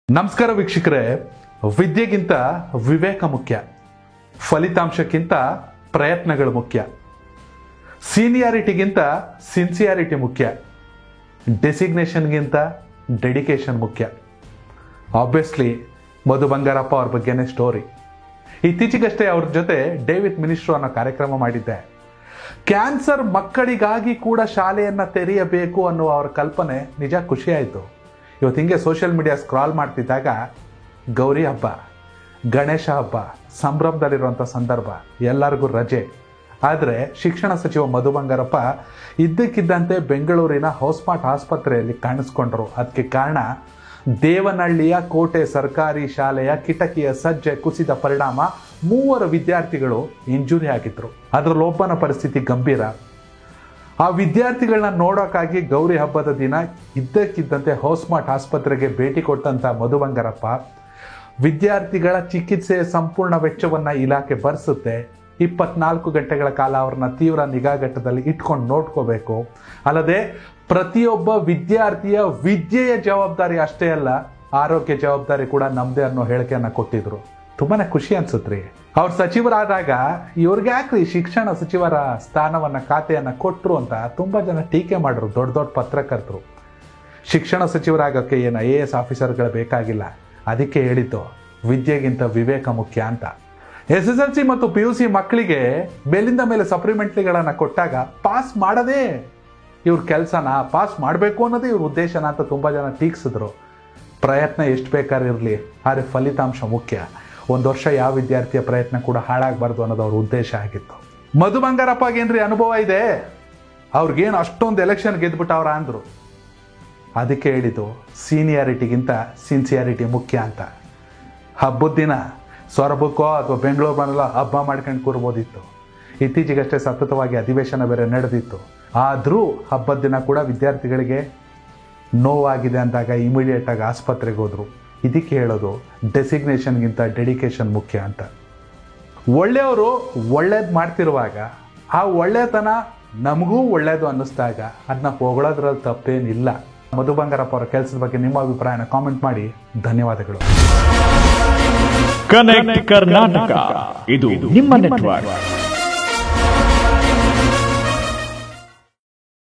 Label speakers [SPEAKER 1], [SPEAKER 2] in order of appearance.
[SPEAKER 1] ನಮಸ್ಕಾರ ವೀಕ್ಷಕರೇ, ವಿದ್ಯೆಗಿಂತ ವಿವೇಕ ಮುಖ್ಯ, ಫಲಿತಾಂಶಕ್ಕಿಂತ ಪ್ರಯತ್ನಗಳು ಮುಖ್ಯ, ಸೀನಿಯಾರಿಟಿಗಿಂತ ಸಿನ್ಸಿಯಾರಿಟಿ ಮುಖ್ಯ, ಡೆಸಿಗ್ನೇಷನ್ಗಿಂತ ಡೆಡಿಕೇಶನ್ ಮುಖ್ಯ. ಆಬ್ವಿಯಸ್ಲಿ ಮಧು ಬಂಗಾರಪ್ಪ ಅವ್ರ ಬಗ್ಗೆನೇ ಸ್ಟೋರಿ. ಇತ್ತೀಚೆಗಷ್ಟೇ ಅವ್ರ ಜೊತೆ ಡೇವಿಡ್ ಮಿನಿಸ್ಟ್ರು ಅನ್ನೋ ಕಾರ್ಯಕ್ರಮ ಮಾಡಿದ್ದೆ. ಕ್ಯಾನ್ಸರ್ ಮಕ್ಕಳಿಗಾಗಿ ಕೂಡ ಶಾಲೆಯನ್ನು ತೆರೆಯಬೇಕು ಅನ್ನುವ ಅವರ ಕಲ್ಪನೆ ನಿಜ ಖುಷಿ ಆಯಿತು. ಇವತ್ತು ಹಿಂಗೆ ಸೋಷಿಯಲ್ ಮೀಡಿಯಾ ಸ್ಕ್ರಾಲ್ ಮಾಡ್ತಿದ್ದಾಗ ಗೌರಿ ಹಬ್ಬ, ಗಣೇಶ ಹಬ್ಬ, ಸಂಭ್ರಮದಲ್ಲಿರುವಂಥ ಸಂದರ್ಭ, ಎಲ್ಲರಿಗೂ ರಜೆ. ಆದರೆ ಶಿಕ್ಷಣ ಸಚಿವ ಮಧು ಬಂಗಾರಪ್ಪ ಇದ್ದಕ್ಕಿದ್ದಂತೆ ಬೆಂಗಳೂರಿನ ಹೌಸ್ಮಾರ್ಟ್ ಆಸ್ಪತ್ರೆಯಲ್ಲಿ ಕಾಣಿಸ್ಕೊಂಡ್ರು. ಅದಕ್ಕೆ ಕಾರಣ ದೇವನಹಳ್ಳಿಯ ಕೋಟೆ ಸರ್ಕಾರಿ ಶಾಲೆಯ ಕಿಟಕಿಯ ಸಜ್ಜೆ ಕುಸಿದ ಪರಿಣಾಮ 3 ವಿದ್ಯಾರ್ಥಿಗಳು ಇಂಜುರಿ ಆಗಿದ್ರು. ಅದರಲ್ಲಿ ಒಬ್ಬನ ಪರಿಸ್ಥಿತಿ ಗಂಭೀರ. ಆ ವಿದ್ಯಾರ್ಥಿಗಳನ್ನ ನೋಡೋಕ್ಕಾಗಿ ಗೌರಿ ಹಬ್ಬದ ದಿನ ಇದ್ದಕ್ಕಿದ್ದಂತೆ ಹೌಸ್ಮಾರ್ಟ್ ಆಸ್ಪತ್ರೆಗೆ ಭೇಟಿ ಕೊಟ್ಟಂತ ಮಧು ಬಂಗಾರಪ್ಪ ವಿದ್ಯಾರ್ಥಿಗಳ ಚಿಕಿತ್ಸೆಯ ಸಂಪೂರ್ಣ ವೆಚ್ಚವನ್ನು ಇಲಾಖೆ ಭರಿಸುತ್ತೆ. 24 ಗಂಟೆಗಳ ಕಾಲ ಅವ್ರನ್ನ ತೀವ್ರ ನಿಗಾಘಟ್ಟದಲ್ಲಿ ಇಟ್ಕೊಂಡು ನೋಡ್ಕೋಬೇಕು. ಅಲ್ಲದೆ ಪ್ರತಿಯೊಬ್ಬ ವಿದ್ಯಾರ್ಥಿಯ ವಿದ್ಯೆಯ ಜವಾಬ್ದಾರಿ ಅಷ್ಟೇ ಅಲ್ಲ, ಆರೋಗ್ಯ ಜವಾಬ್ದಾರಿ ಕೂಡ ನಮ್ಮದೇ ಅನ್ನೋ ಹೇಳಿಕೆಯನ್ನು ಕೊಟ್ಟಿದ್ರು. ತುಂಬಾನೇ ಖುಷಿ ಅನ್ಸುತ್ರಿ. ಅವ್ರ ಸಚಿವರಾದಾಗ ಇವ್ರಿಗೆ ಯಾಕ್ರಿ ಶಿಕ್ಷಣ ಸಚಿವರ ಸ್ಥಾನವನ್ನ ಖಾತೆಯನ್ನ ಕೊಟ್ಟರು ಅಂತ ತುಂಬಾ ಜನ ಟೀಕೆ ಮಾಡಿದ್ರು. ದೊಡ್ಡ ದೊಡ್ಡ ಪತ್ರಕರ್ತರು ಶಿಕ್ಷಣ ಸಚಿವರಾಗಕ್ಕೆ ಏನು IAS ಆಫೀಸರ್ಗಳು ಬೇಕಾಗಿಲ್ಲ, ಅದಕ್ಕೆ ಹೇಳಿದ್ದು ವಿದ್ಯೆಗಿಂತ ವಿವೇಕ ಮುಖ್ಯ ಅಂತ. SSLC ಮತ್ತು PUC ಮಕ್ಕಳಿಗೆ ಮೇಲಿಂದ ಮೇಲೆ ಸಪ್ಲಿಮೆಂಟ್ರಿಗಳನ್ನು ಕೊಟ್ಟಾಗ ಪಾಸ್ ಮಾಡದೇ ಇವ್ರ ಕೆಲಸನ, ಪಾಸ್ ಮಾಡಬೇಕು ಅನ್ನೋದೇ ಇವ್ರ ಉದ್ದೇಶನ ಅಂತ ತುಂಬಾ ಜನ ಟೀಕಿಸಿದ್ರು. ಪ್ರಯತ್ನ ಎಷ್ಟು ಬೇಕಾದ್ರೆ ಇರಲಿ, ಆದರೆ ಫಲಿತಾಂಶ ಮುಖ್ಯ. 1 ವರ್ಷ ಯಾವ ವಿದ್ಯಾರ್ಥಿಯ ಪ್ರಯತ್ನ ಕೂಡ ಹಾಳಾಗಬಾರ್ದು ಅನ್ನೋದು ಅವ್ರ ಉದ್ದೇಶ ಆಗಿತ್ತು. ಮಧು ಬಂಗಾರಪ್ಪಗೇನ್ರಿ ಅನುಭವ ಇದೆ, ಅವ್ರಿಗೇನು ಅಷ್ಟೊಂದು ಎಲೆಕ್ಷನ್ ಗೆದ್ಬಿಟ್ಟು ಅವ್ರ ಅಂದರು. ಅದಕ್ಕೆ ಹೇಳಿದ್ದು ಸೀನಿಯಾರಿಟಿಗಿಂತ ಸಿನ್ಸಿಯಾರಿಟಿ ಮುಖ್ಯ ಅಂತ. ಹಬ್ಬದ ದಿನ ಸೊರಬಕ್ಕೋ ಅಥವಾ ಬೆಂಗಳೂರು ಬಂದಲ್ಲ ಹಬ್ಬ ಮಾಡ್ಕೊಂಡು ಕೂರ್ಬೋದಿತ್ತು. ಇತ್ತೀಚೆಗಷ್ಟೇ ಸತತವಾಗಿ ಅಧಿವೇಶನ ಬೇರೆ ನಡೆದಿತ್ತು. ಆದರೂ ಹಬ್ಬದ ದಿನ ಕೂಡ ವಿದ್ಯಾರ್ಥಿಗಳಿಗೆ ನೋವಾಗಿದೆ ಅಂದಾಗ ಇಮಿಡಿಯೇಟ್ ಆಗಿ ಆಸ್ಪತ್ರೆಗೆ ಹೋದ್ರು. ಇದಕ್ಕೆ ಹೇಳೋದು ಡೆಸಿಗ್ನೇಷನ್ಗಿಂತ ಡೆಡಿಕೇಶನ್ ಮುಖ್ಯ ಅಂತ. ಒಳ್ಳೆಯವರು ಒಳ್ಳೇದು ಮಾಡ್ತಿರುವಾಗ ಆ ಒಳ್ಳೆತನ ನಮಗೂ ಒಳ್ಳೇದು ಅನ್ನಿಸ್ದಾಗ ಅದನ್ನ ಹೊಗಳೋದ್ರಲ್ಲಿ ತಪ್ಪೇನಿಲ್ಲ. ಮಧು ಬಂಗಾರಪ್ಪ ಅವರ ಕೆಲಸದ ಬಗ್ಗೆ ನಿಮ್ಮ ಅಭಿಪ್ರಾಯನ ಕಾಮೆಂಟ್ ಮಾಡಿ. ಧನ್ಯವಾದಗಳು.
[SPEAKER 2] ಕನೆಕ್ಟ್ ಕರ್ನಾಟಕ, ಇದು ನಿಮ್ಮ ನೆಟ್ವರ್ಕ್.